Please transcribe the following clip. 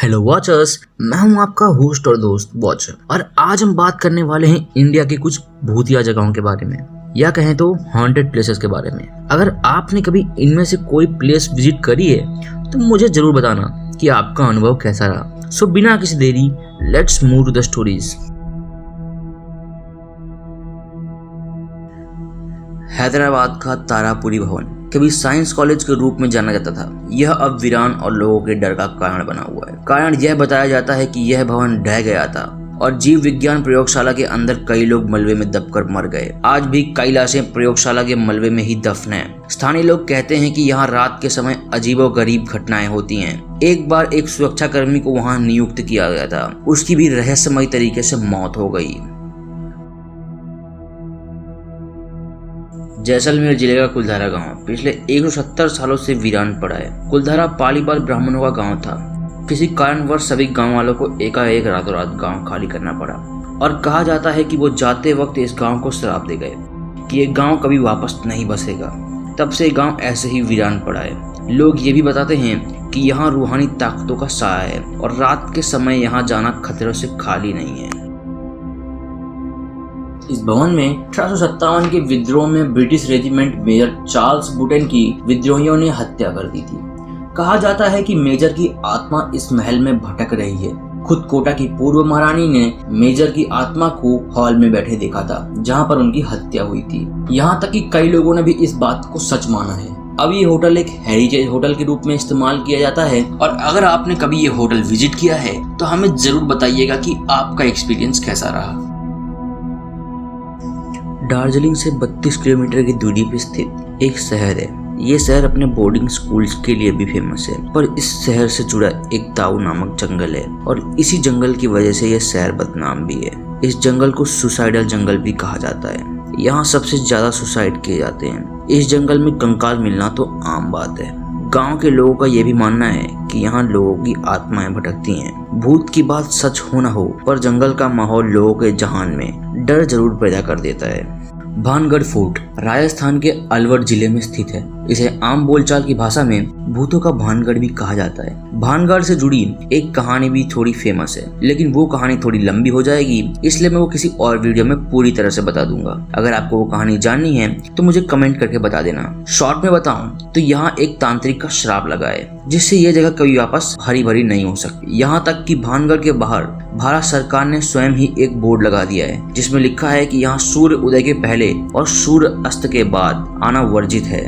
Hello watchers, मैं हूं आपका होस्ट और दोस्त वॉचर और आज हम बात करने वाले हैं इंडिया के कुछ भूतिया जगहों के बारे में या कहें तो हॉन्टेड प्लेसेस के बारे में। अगर आपने कभी इनमें से कोई प्लेस विजिट करी है तो मुझे जरूर बताना कि आपका अनुभव कैसा रहा। सो बिना किसी देरी let's move to the stories. Hyderabad का तारापुरी भवन कभी साइंस कॉलेज के रूप में जाना जाता था। यह अब वीरान और लोगों के डर का कारण बना हुआ है। कारण यह बताया जाता है कि यह भवन ढह गया था और जीव विज्ञान प्रयोगशाला के अंदर कई लोग मलबे में दबकर मर गए। आज भी कई लाशें प्रयोगशाला के मलबे में ही दफन हैं। स्थानीय लोग कहते हैं कि यहाँ रात के समय अजीबोगरीब घटनाएं होती हैं। एक बार एक सुरक्षा कर्मी को वहाँ नियुक्त किया गया था, उसकी भी रहस्यमय तरीके से मौत हो गई। जैसलमेर जिले का कुलधारा गांव पिछले 170 सालों से वीरान पड़ा है। कुलधारा पालीवाल ब्राह्मणों का गांव था। किसी कारणवश सभी गांव वालों को एकाएक रातों रात गांव खाली करना पड़ा और कहा जाता है कि वो जाते वक्त इस गांव को श्राप दे गए कि ये गांव कभी वापस नहीं बसेगा। तब से गांव ऐसे ही वीरान पड़ा है। लोग ये भी बताते हैं कि यहाँ रूहानी ताकतों का साया है और रात के समय यहाँ जाना खतरों से खाली नहीं है। इस भवन में 1857 के विद्रोह में ब्रिटिश रेजिमेंट मेजर चार्ल्स बुटेन की विद्रोहियों ने हत्या कर दी थी। कहा जाता है कि मेजर की आत्मा इस महल में भटक रही है। खुद कोटा की पूर्व महारानी ने मेजर की आत्मा को हॉल में बैठे देखा था जहां पर उनकी हत्या हुई थी। यहाँ तक कि कई लोगों ने भी इस बात को सच माना है। अब ये होटल एक हेरिटेज होटल के रूप में इस्तेमाल किया जाता है और अगर आपने कभी ये होटल विजिट किया है तो हमें जरूर बताइएगा कि आपका एक्सपीरियंस कैसा रहा। दार्जिलिंग से 32 किलोमीटर की दूरी पर स्थित एक शहर है। ये शहर अपने बोर्डिंग स्कूल्स के लिए भी फेमस है, पर इस शहर से जुड़ा एक ताऊ नामक जंगल है और इसी जंगल की वजह से यह शहर बदनाम भी है। इस जंगल को सुसाइडल जंगल भी कहा जाता है। यहाँ सबसे ज्यादा सुसाइड किए जाते हैं। इस जंगल में कंकाल मिलना तो आम बात है। गांव के लोगों का यह भी मानना है कि यहाँ लोगों की आत्माएं भटकती हैं। भूत की बात सच हो न हो, पर जंगल का माहौल लोगों के जहान में डर जरूर पैदा कर देता है। भानगढ़ फोर्ट राजस्थान के अलवर जिले में स्थित है। इसे आम बोलचाल की भाषा में भूतों का भानगढ़ भी कहा जाता है। भानगढ़ से जुड़ी एक कहानी भी थोड़ी फेमस है, लेकिन वो कहानी थोड़ी लंबी हो जाएगी, इसलिए मैं वो किसी और वीडियो में पूरी तरह से बता दूंगा। अगर आपको वो कहानी जाननी है तो मुझे कमेंट करके बता देना। शॉर्ट में बताऊं तो यहाँ एक तांत्रिक का श्राप लगा है, जिससे ये जगह कभी वापस हरी भरी नहीं हो सकती। यहाँ तक कि भानगढ़ के बाहर भारत सरकार ने स्वयं ही एक बोर्ड लगा दिया है जिसमें लिखा है कि यहाँ सूर्य उदय के पहले और सूर्य अस्त के बाद आना वर्जित है।